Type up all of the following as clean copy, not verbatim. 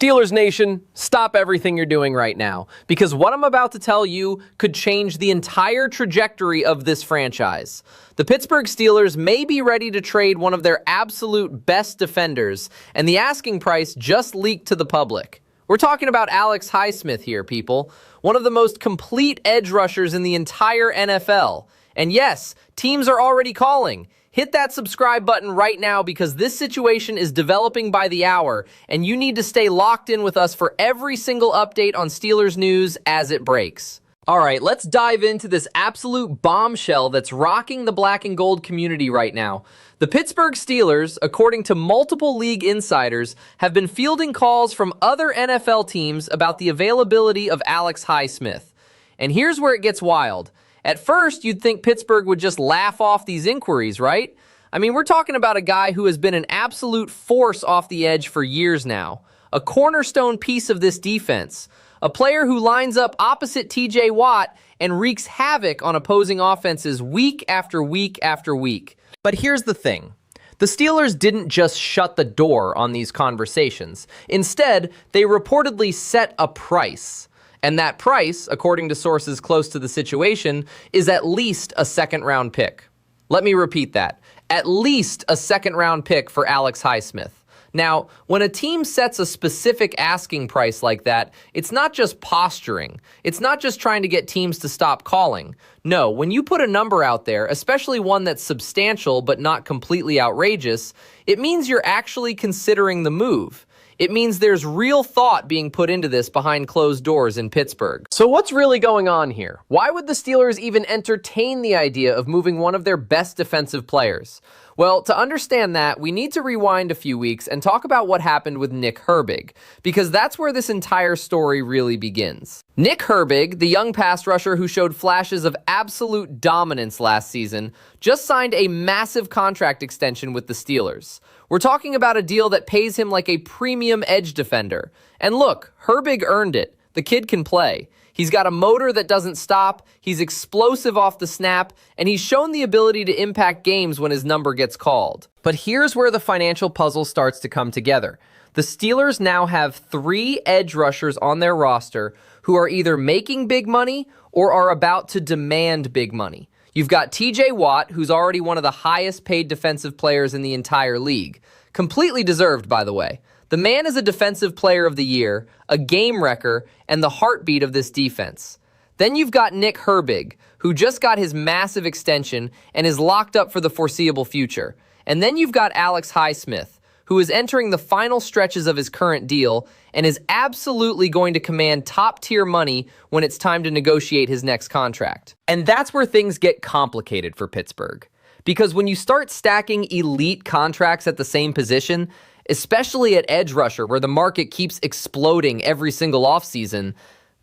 Steelers Nation, stop everything you're doing right now, because what I'm about to tell you could change the entire trajectory of this franchise. The Pittsburgh Steelers may be ready to trade one of their absolute best defenders, and the asking price just leaked to the public. We're talking about Alex Highsmith here, people. One of the most complete edge rushers in the entire NFL. And yes, teams are already calling. Hit that subscribe button right now because this situation is developing by the hour, and you need to stay locked in with us for every single update on Steelers news as it breaks. All right, let's dive into this absolute bombshell that's rocking the black and gold community right now. The Pittsburgh Steelers, according to multiple league insiders, have been fielding calls from other NFL teams about the availability of Alex Highsmith. And here's where it gets wild. At first, you'd think Pittsburgh would just laugh off these inquiries, right? I mean, we're talking about a guy who has been an absolute force off the edge for years now. A cornerstone piece of this defense. A player who lines up opposite TJ Watt and wreaks havoc on opposing offenses week after week after week. But here's the thing. The Steelers didn't just shut the door on these conversations. Instead, they reportedly set a price. And that price, according to sources close to the situation, is at least a second-round pick. Let me repeat that. At least a second-round pick for Alex Highsmith. Now, when a team sets a specific asking price like that, it's not just posturing. It's not just trying to get teams to stop calling. No, when you put a number out there, especially one that's substantial but not completely outrageous, it means you're actually considering the move. It means there's real thought being put into this behind closed doors in Pittsburgh. So what's really going on here? Why would the Steelers even entertain the idea of moving one of their best defensive players? Well, to understand that, we need to rewind a few weeks and talk about what happened with Nick Herbig, because that's where this entire story really begins. Nick Herbig, the young pass rusher who showed flashes of absolute dominance last season, just signed a massive contract extension with the Steelers. We're talking about a deal that pays him like a premium edge defender. And look, Herbig earned it. The kid can play. He's got a motor that doesn't stop, he's explosive off the snap, and he's shown the ability to impact games when his number gets called. But here's where the financial puzzle starts to come together. The Steelers now have 3 edge rushers on their roster who are either making big money or are about to demand big money. You've got TJ Watt, who's already one of the highest paid defensive players in the entire league. Completely deserved, by the way. The man is a defensive player of the year, a game wrecker, and the heartbeat of this defense. Then you've got Nick Herbig, who just got his massive extension and is locked up for the foreseeable future. And then you've got Alex Highsmith, who is entering the final stretches of his current deal and is absolutely going to command top-tier money when it's time to negotiate his next contract. And that's where things get complicated for Pittsburgh. Because when you start stacking elite contracts at the same position, especially at edge rusher where the market keeps exploding every single offseason,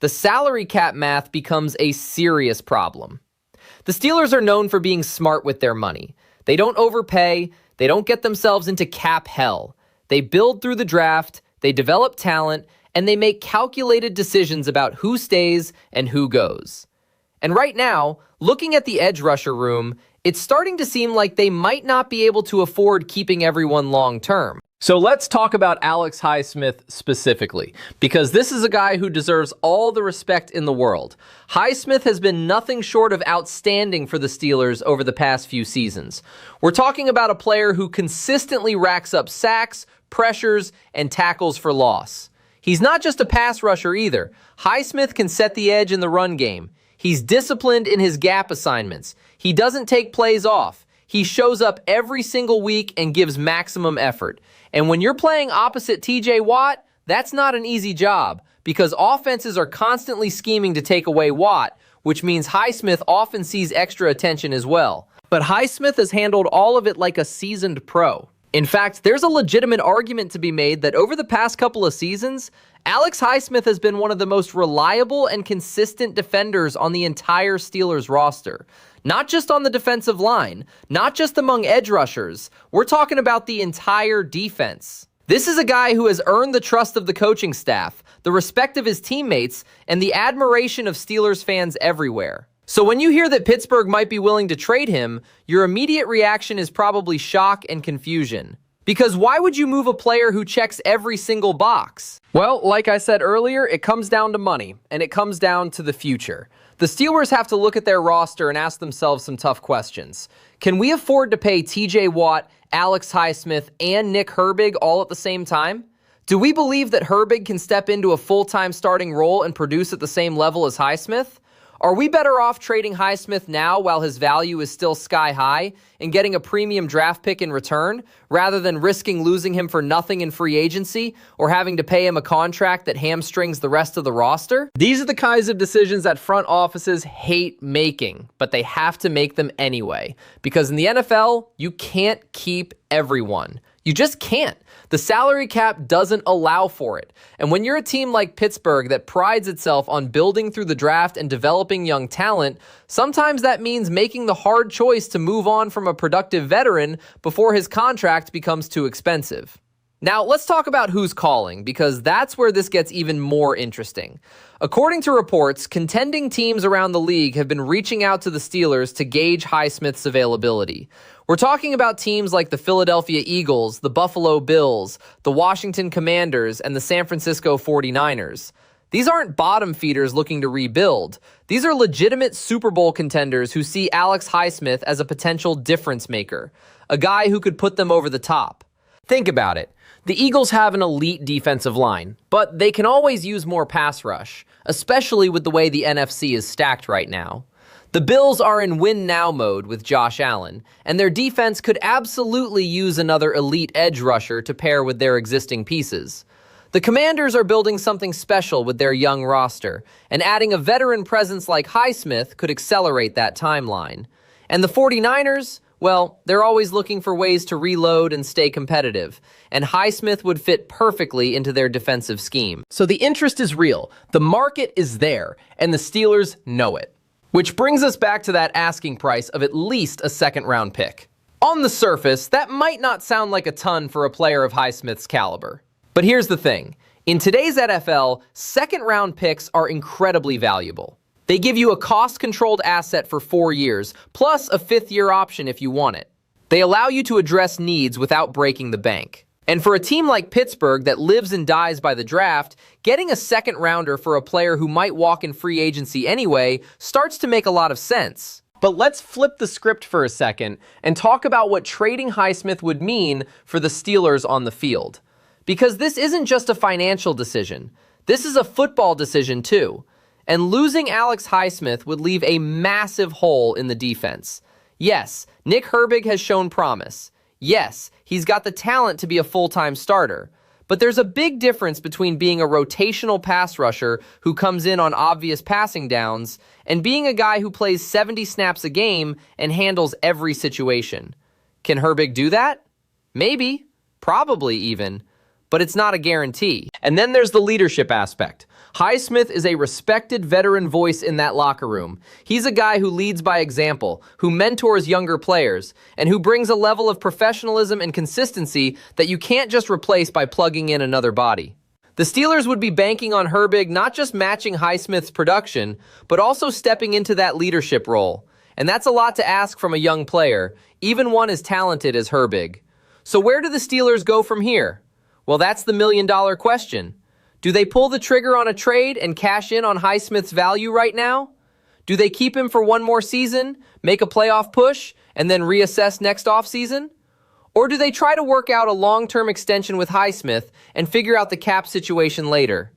the salary cap math becomes a serious problem. The Steelers are known for being smart with their money. They don't overpay, they don't get themselves into cap hell. They build through the draft, they develop talent, and they make calculated decisions about who stays and who goes. And right now, looking at the edge rusher room, it's starting to seem like they might not be able to afford keeping everyone long term. So let's talk about Alex Highsmith specifically, because this is a guy who deserves all the respect in the world. Highsmith has been nothing short of outstanding for the Steelers over the past few seasons. We're talking about a player who consistently racks up sacks, pressures, and tackles for loss. He's not just a pass rusher either. Highsmith can set the edge in the run game. He's disciplined in his gap assignments. He doesn't take plays off. He shows up every single week and gives maximum effort. And when you're playing opposite TJ Watt, that's not an easy job because offenses are constantly scheming to take away Watt, which means Highsmith often sees extra attention as well. But Highsmith has handled all of it like a seasoned pro. In fact, there's a legitimate argument to be made that over the past couple of seasons, Alex Highsmith has been one of the most reliable and consistent defenders on the entire Steelers roster. Not just on the defensive line, not just among edge rushers, we're talking about the entire defense. This is a guy who has earned the trust of the coaching staff, the respect of his teammates, and the admiration of Steelers fans everywhere. So when you hear that Pittsburgh might be willing to trade him, your immediate reaction is probably shock and confusion. Because why would you move a player who checks every single box? Well, like I said earlier, it comes down to money, and it comes down to the future. The Steelers have to look at their roster and ask themselves some tough questions. Can we afford to pay TJ Watt, Alex Highsmith, and Nick Herbig all at the same time? Do we believe that Herbig can step into a full-time starting role and produce at the same level as Highsmith? Are we better off trading Highsmith now while his value is still sky high and getting a premium draft pick in return, rather than risking losing him for nothing in free agency or having to pay him a contract that hamstrings the rest of the roster? These are the kinds of decisions that front offices hate making, but they have to make them anyway. Because in the NFL, you can't keep everyone. You just can't. The salary cap doesn't allow for it. And when you're a team like Pittsburgh that prides itself on building through the draft and developing young talent, sometimes that means making the hard choice to move on from a productive veteran before his contract becomes too expensive. Now, let's talk about who's calling, because that's where this gets even more interesting. According to reports, contending teams around the league have been reaching out to the Steelers to gauge Highsmith's availability. We're talking about teams like the Philadelphia Eagles, the Buffalo Bills, the Washington Commanders, and the San Francisco 49ers. These aren't bottom feeders looking to rebuild. These are legitimate Super Bowl contenders who see Alex Highsmith as a potential difference maker, a guy who could put them over the top. Think about it. The Eagles have an elite defensive line, but they can always use more pass rush, especially with the way the NFC is stacked right now. The Bills are in win-now mode with Josh Allen, and their defense could absolutely use another elite edge rusher to pair with their existing pieces. The Commanders are building something special with their young roster, and adding a veteran presence like Highsmith could accelerate that timeline. And the 49ers? Well, they're always looking for ways to reload and stay competitive, and Highsmith would fit perfectly into their defensive scheme. So the interest is real, the market is there, and the Steelers know it. Which brings us back to that asking price of at least a second-round pick. On the surface, that might not sound like a ton for a player of Highsmith's caliber. But here's the thing. In today's NFL, second-round picks are incredibly valuable. They give you a cost-controlled asset for 4 years, plus a 5th-year option if you want it. They allow you to address needs without breaking the bank. And for a team like Pittsburgh that lives and dies by the draft, getting a second-rounder for a player who might walk in free agency anyway starts to make a lot of sense. But let's flip the script for a second and talk about what trading Highsmith would mean for the Steelers on the field. Because this isn't just a financial decision. This is a football decision too. And losing Alex Highsmith would leave a massive hole in the defense. Yes, Nick Herbig has shown promise. Yes, he's got the talent to be a full-time starter. But there's a big difference between being a rotational pass rusher who comes in on obvious passing downs and being a guy who plays 70 snaps a game and handles every situation. Can Herbig do that? Maybe. Probably even. But it's not a guarantee. And then there's the leadership aspect. Highsmith is a respected veteran voice in that locker room. He's a guy who leads by example, who mentors younger players, and who brings a level of professionalism and consistency that you can't just replace by plugging in another body. The Steelers would be banking on Herbig not just matching Highsmith's production, but also stepping into that leadership role. And that's a lot to ask from a young player, even one as talented as Herbig. So where do the Steelers go from here? Well, that's the million-dollar question. Do they pull the trigger on a trade and cash in on Highsmith's value right now? Do they keep him for one more season, make a playoff push, and then reassess next offseason? Or do they try to work out a long-term extension with Highsmith and figure out the cap situation later?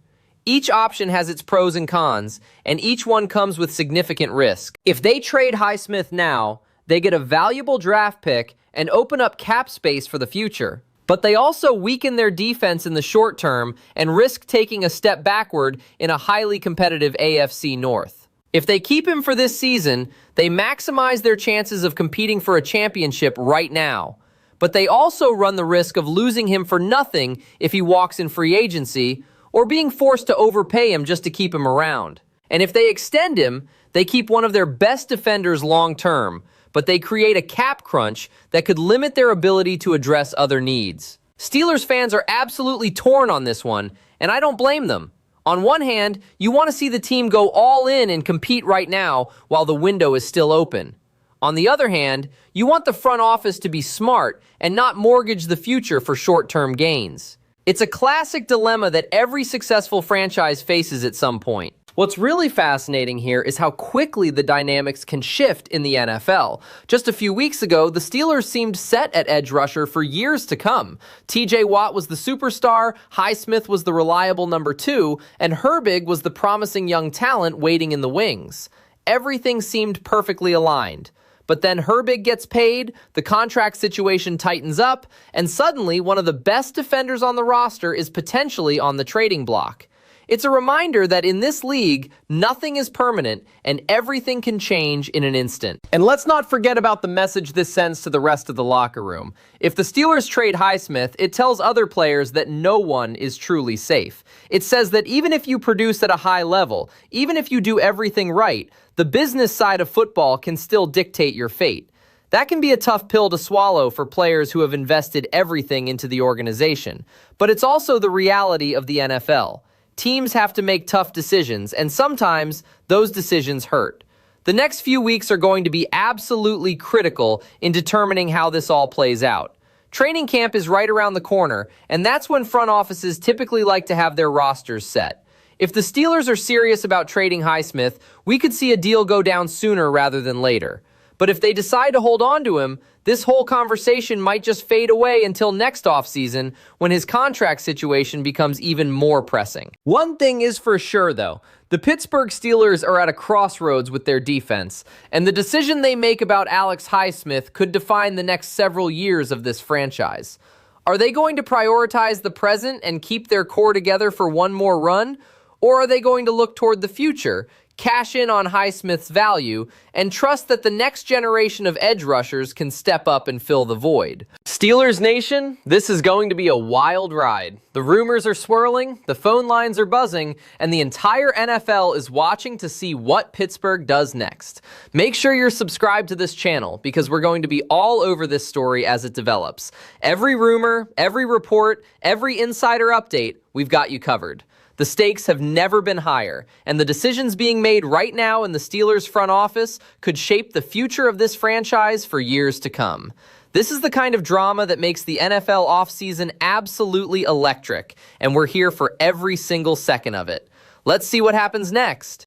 Each option has its pros and cons, and each one comes with significant risk. If they trade Highsmith now, they get a valuable draft pick and open up cap space for the future. But they also weaken their defense in the short term and risk taking a step backward in a highly competitive AFC North. If they keep him for this season, they maximize their chances of competing for a championship right now. But they also run the risk of losing him for nothing if he walks in free agency, or being forced to overpay him just to keep him around. And if they extend him, they keep one of their best defenders long term, but they create a cap crunch that could limit their ability to address other needs. Steelers fans are absolutely torn on this one, and I don't blame them. On one hand, you want to see the team go all in and compete right now while the window is still open. On the other hand, you want the front office to be smart and not mortgage the future for short-term gains. It's a classic dilemma that every successful franchise faces at some point. What's really fascinating here is how quickly the dynamics can shift in the NFL. Just a few weeks ago, the Steelers seemed set at edge rusher for years to come. TJ Watt was the superstar, Highsmith was the reliable number 2, and Herbig was the promising young talent waiting in the wings. Everything seemed perfectly aligned. But then Herbig gets paid, the contract situation tightens up, and suddenly one of the best defenders on the roster is potentially on the trading block. It's a reminder that in this league, nothing is permanent and everything can change in an instant. And let's not forget about the message this sends to the rest of the locker room. If the Steelers trade Highsmith, it tells other players that no one is truly safe. It says that even if you produce at a high level, even if you do everything right, the business side of football can still dictate your fate. That can be a tough pill to swallow for players who have invested everything into the organization. But it's also the reality of the NFL. Teams have to make tough decisions, and sometimes those decisions hurt. The next few weeks are going to be absolutely critical in determining how this all plays out. Training camp is right around the corner, and that's when front offices typically like to have their rosters set. If the Steelers are serious about trading Highsmith, we could see a deal go down sooner rather than later. But if they decide to hold on to him, this whole conversation might just fade away until next offseason when his contract situation becomes even more pressing. One thing is for sure, though. The Pittsburgh Steelers are at a crossroads with their defense, and the decision they make about Alex Highsmith could define the next several years of this franchise. Are they going to prioritize the present and keep their core together for one more run? Or are they going to look toward the future, cash in on Highsmith's value, and trust that the next generation of edge rushers can step up and fill the void? Steelers Nation, this is going to be a wild ride. The rumors are swirling, the phone lines are buzzing, and the entire NFL is watching to see what Pittsburgh does next. Make sure you're subscribed to this channel because we're going to be all over this story as it develops. Every rumor, every report, every insider update, we've got you covered. The stakes have never been higher, and the decisions being made right now in the Steelers front office could shape the future of this franchise for years to come. This is the kind of drama that makes the NFL offseason absolutely electric, and we're here for every single second of it. Let's see what happens next.